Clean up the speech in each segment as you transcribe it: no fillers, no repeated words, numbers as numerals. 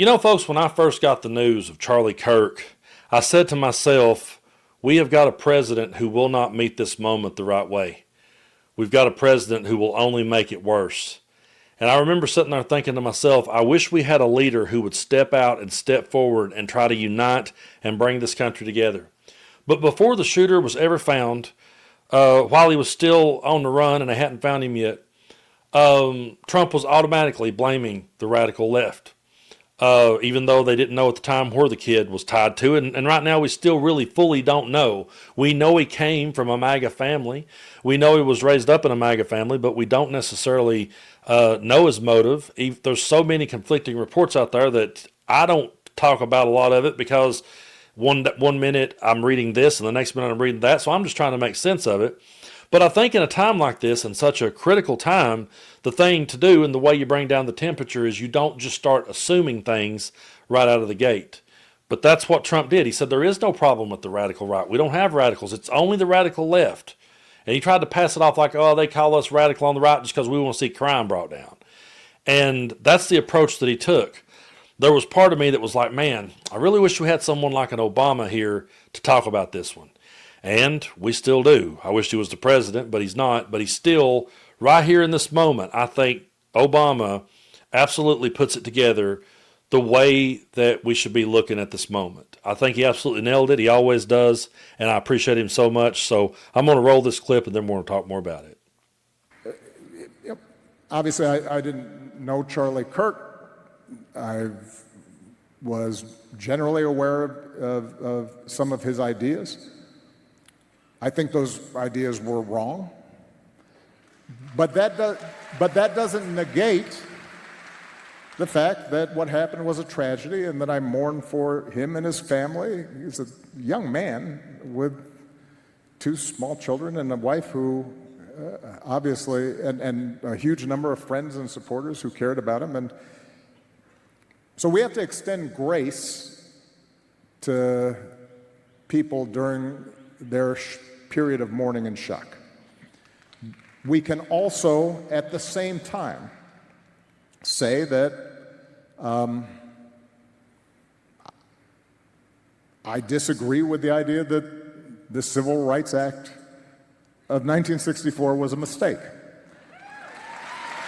You know, folks, when I first got the news of Charlie Kirk, I said to myself, we have got a president who will not meet this moment the right way. We've got a president who will only make it worse. And I remember sitting there thinking to myself, I wish we had a leader who would step out and step forward and try to unite and bring this country together. But before the shooter was ever found, while he was still on the run and they hadn't found him yet, Trump was automatically blaming the radical left. Even though they didn't know at the time where the kid was tied to. And right now we still really fully don't know. We know he came from a MAGA family. We know he was raised up in a MAGA family, but we don't necessarily know his motive. There's so many conflicting reports out there that I don't talk about a lot of it because one minute I'm reading this and the next minute I'm reading that. So I'm just trying to make sense of it. But I think in a time like this, in such a critical time, the thing to do and the way you bring down the temperature is you don't just start assuming things right out of the gate. But that's what Trump did. He said there is no problem with the radical right. We don't have radicals. It's only the radical left. And he tried to pass it off like, oh, they call us radical on the right just because we want to see crime brought down. And that's the approach that he took. There was part of me that was like, man, I really wish we had someone like an Obama here to talk about this one. And we still do. I wish he was the president, but he's not. But he's still, right here in this moment, I think Obama absolutely puts it together the way that we should be looking at this moment. I think he absolutely nailed it. He always does. And I appreciate him so much. So I'm going to roll this clip and then we're going to talk more about it. Yep. Obviously, I didn't know Charlie Kirk. I was generally aware of some of his ideas. I think those ideas were wrong, but that doesn't negate the fact that what happened was a tragedy and that I mourn for him and his family. He's a young man with two small children and a wife who obviously, and a huge number of friends and supporters who cared about him. And so we have to extend grace to people during their period of mourning and shock. We can also, at the same time, say that I disagree with the idea that the Civil Rights Act of 1964 was a mistake.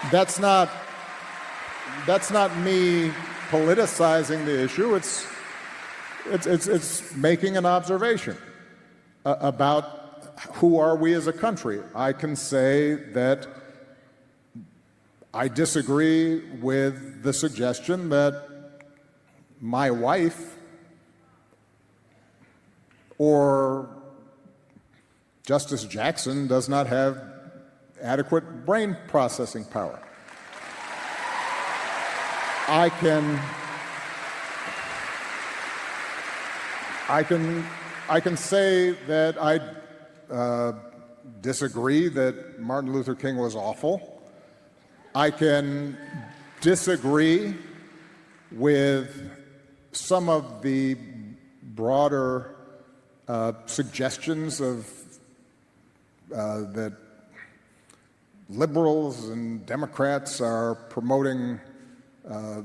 That's not me politicizing the issue. It's making an observation about who are we as a country. I can say that I disagree with the suggestion that my wife or Justice Jackson does not have adequate brain processing power. I can say that I disagree that Martin Luther King was awful. I can disagree with some of the broader suggestions of that liberals and Democrats are promoting a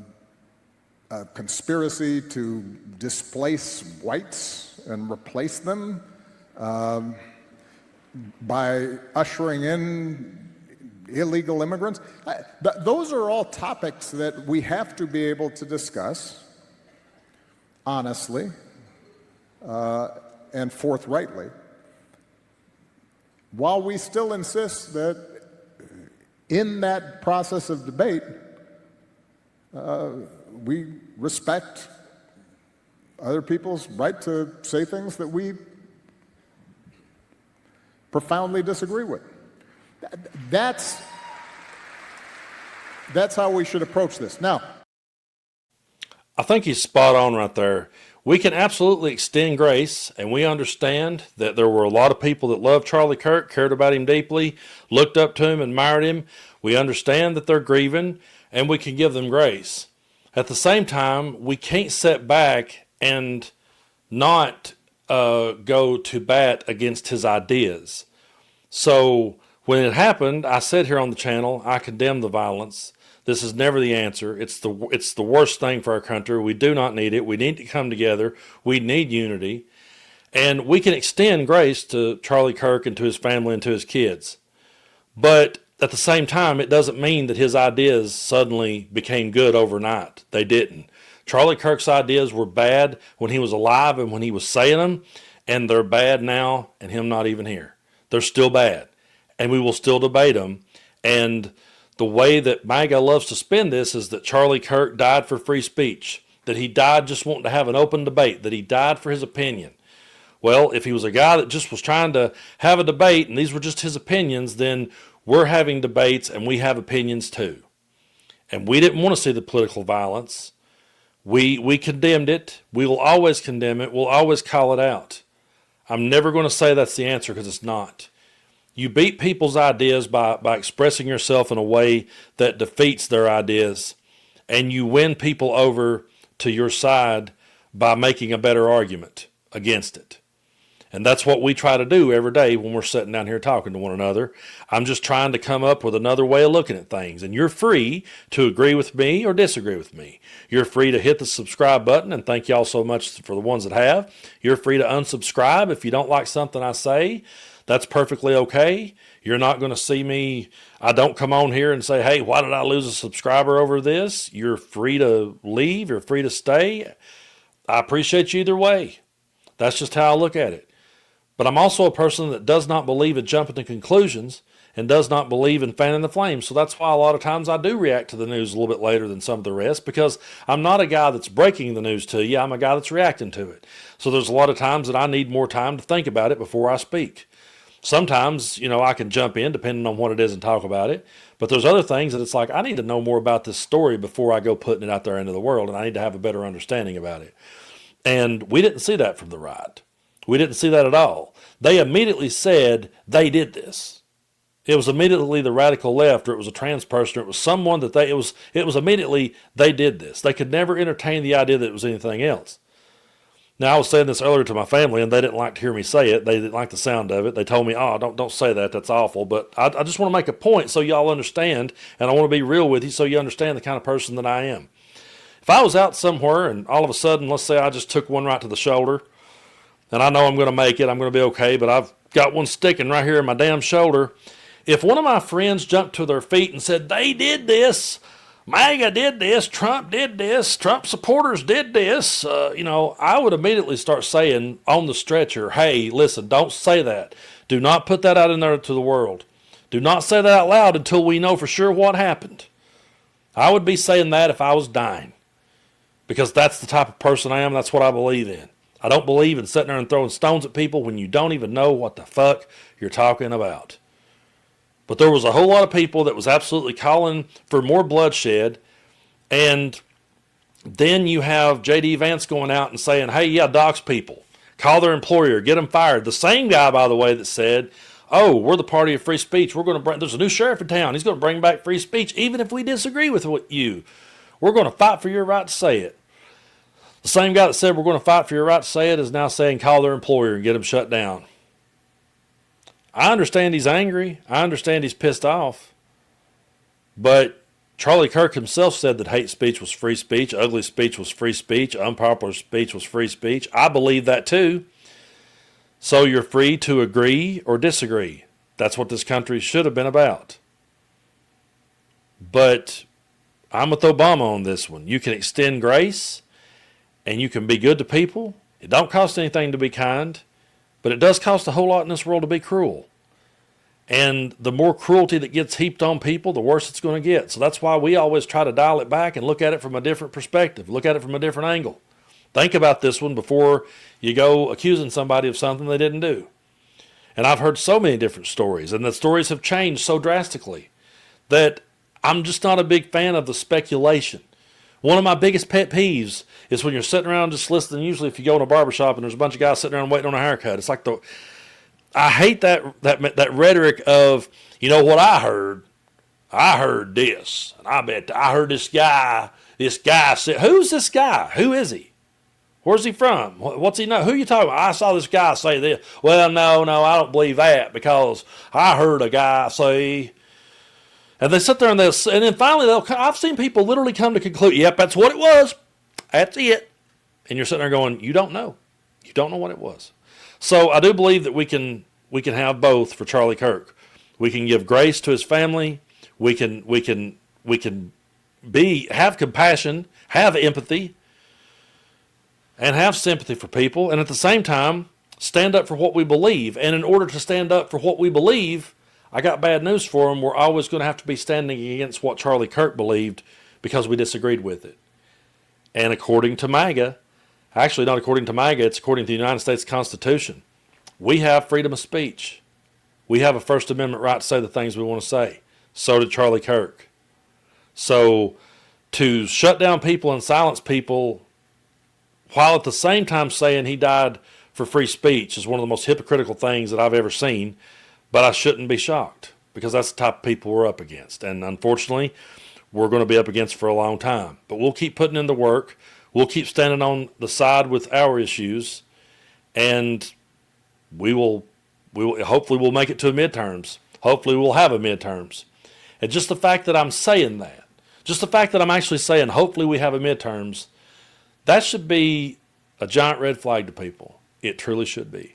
conspiracy to displace whites and replace them by ushering in illegal immigrants. Those are all topics that we have to be able to discuss honestly and forthrightly, while we still insist that in that process of debate, we respect other people's right to say things that we profoundly disagree with. That's how we should approach this. Now, I think he's spot on right there. We can absolutely extend grace, and we understand that there were a lot of people that loved Charlie Kirk, cared about him deeply, looked up to him, admired him. We understand that they're grieving, and we can give them grace. At the same time, we can't sit back and not go to bat against his ideas. So when it happened, I said here on the channel, I condemn the violence. This is never the answer. It's the worst thing for our country. We do not need it. We need to come together. We need unity. And we can extend grace to Charlie Kirk and to his family and to his kids. But at the same time, it doesn't mean that his ideas suddenly became good overnight. They didn't. Charlie Kirk's ideas were bad when he was alive and when he was saying them, and they're bad now and him not even here. They're still bad, and we will still debate them. And the way that MAGA loves to spin this is that Charlie Kirk died for free speech, that he died just wanting to have an open debate, that he died for his opinion. Well, if he was a guy that just was trying to have a debate and these were just his opinions, then we're having debates and we have opinions too. And we didn't want to see the political violence. We condemned it. We will always condemn it. We'll always call it out. I'm never going to say that's the answer because it's not. You beat people's ideas by expressing yourself in a way that defeats their ideas, and you win people over to your side by making a better argument against it. And that's what we try to do every day when we're sitting down here talking to one another. I'm just trying to come up with another way of looking at things. And you're free to agree with me or disagree with me. You're free to hit the subscribe button, and thank y'all so much for the ones that have. You're free to unsubscribe if you don't like something I say. That's perfectly okay. You're not going to see me. I don't come on here and say, hey, why did I lose a subscriber over this? You're free to leave. You're free to stay. I appreciate you either way. That's just how I look at it. But I'm also a person that does not believe in jumping to conclusions and does not believe in fanning the flames. So that's why a lot of times I do react to the news a little bit later than some of the rest, because I'm not a guy that's breaking the news to you. I'm a guy that's reacting to it. So there's a lot of times that I need more time to think about it before I speak. Sometimes, I can jump in depending on what it is and talk about it. But there's other things that it's like, I need to know more about this story before I go putting it out there into the world, and I need to have a better understanding about it. And we didn't see that from the right. We didn't see that at all. They immediately said they did this. It was immediately the radical left, or it was a trans person, or it was someone that it was immediately they did this. They could never entertain the idea that it was anything else. Now, I was saying this earlier to my family, and they didn't like to hear me say it. They didn't like the sound of it. They told me, oh, don't say that. That's awful. But I just want to make a point so y'all understand, and I want to be real with you so you understand the kind of person that I am. If I was out somewhere and all of a sudden, let's say I just took one right to the shoulder, and I know I'm going to make it, I'm going to be okay, but I've got one sticking right here in my damn shoulder. If one of my friends jumped to their feet and said, they did this, MAGA did this, Trump did this, Trump supporters did this, I would immediately start saying on the stretcher, hey, listen, don't say that. Do not put that out in there to the world. Do not say that out loud until we know for sure what happened. I would be saying that if I was dying, because that's the type of person I am. That's what I believe in. I don't believe in sitting there and throwing stones at people when you don't even know what the fuck you're talking about. But there was a whole lot of people that was absolutely calling for more bloodshed. And then you have J.D. Vance going out and saying, hey, yeah, dox people. Call their employer. Get them fired. The same guy, by the way, that said, oh, we're the party of free speech. There's a new sheriff in town. He's going to bring back free speech even if we disagree with you. We're going to fight for your right to say it. The same guy that said we're going to fight for your right to say it is now saying call their employer and get them shut down. I understand he's angry. I understand he's pissed off. But Charlie Kirk himself said that hate speech was free speech, ugly speech was free speech, unpopular speech was free speech. I believe that too. So you're free to agree or disagree. That's what this country should have been about. But I'm with Obama on this one. You can extend grace and you can be good to people. It don't cost anything to be kind, but it does cost a whole lot in this world to be cruel. And the more cruelty that gets heaped on people, the worse it's going to get. So that's why we always try to dial it back and look at it from a different perspective, look at it from a different angle. Think about this one before you go accusing somebody of something they didn't do. And I've heard so many different stories, and the stories have changed so drastically that I'm just not a big fan of the speculation. One of my biggest pet peeves is when you're sitting around just listening. Usually if you go in a barbershop and there's a bunch of guys sitting around waiting on a haircut, it's like I hate that rhetoric of, what I heard? I heard this. And I heard this guy said, who's this guy? Who is he? Where's he from? What's he know? Who you talking about? I saw this guy say this. Well, no, I don't believe that because I heard a guy say. And they sit there and and then finally I've seen people literally come to conclude, yep, that's what it was. That's it. And you're sitting there going, you don't know. You don't know what it was. So I do believe that we can have both for Charlie Kirk. We can give grace to his family. We can have compassion, have empathy, and have sympathy for people, and at the same time stand up for what we believe. And in order to stand up for what we believe, I got bad news for him. We're always going to have to be standing against what Charlie Kirk believed because we disagreed with it. And according to MAGA, actually not according to MAGA, it's according to the United States Constitution, we have freedom of speech. We have a First Amendment right to say the things we want to say. So did Charlie Kirk. So to shut down people and silence people while at the same time saying he died for free speech is one of the most hypocritical things that I've ever seen. But I shouldn't be shocked because that's the type of people we're up against. And unfortunately, we're going to be up against for a long time. But we'll keep putting in the work. We'll keep standing on the side with our issues. And hopefully we'll make it to midterms. Hopefully we'll have a midterms. And just the fact that I'm saying that, just the fact that I'm actually saying hopefully we have a midterms, that should be a giant red flag to people. It truly should be.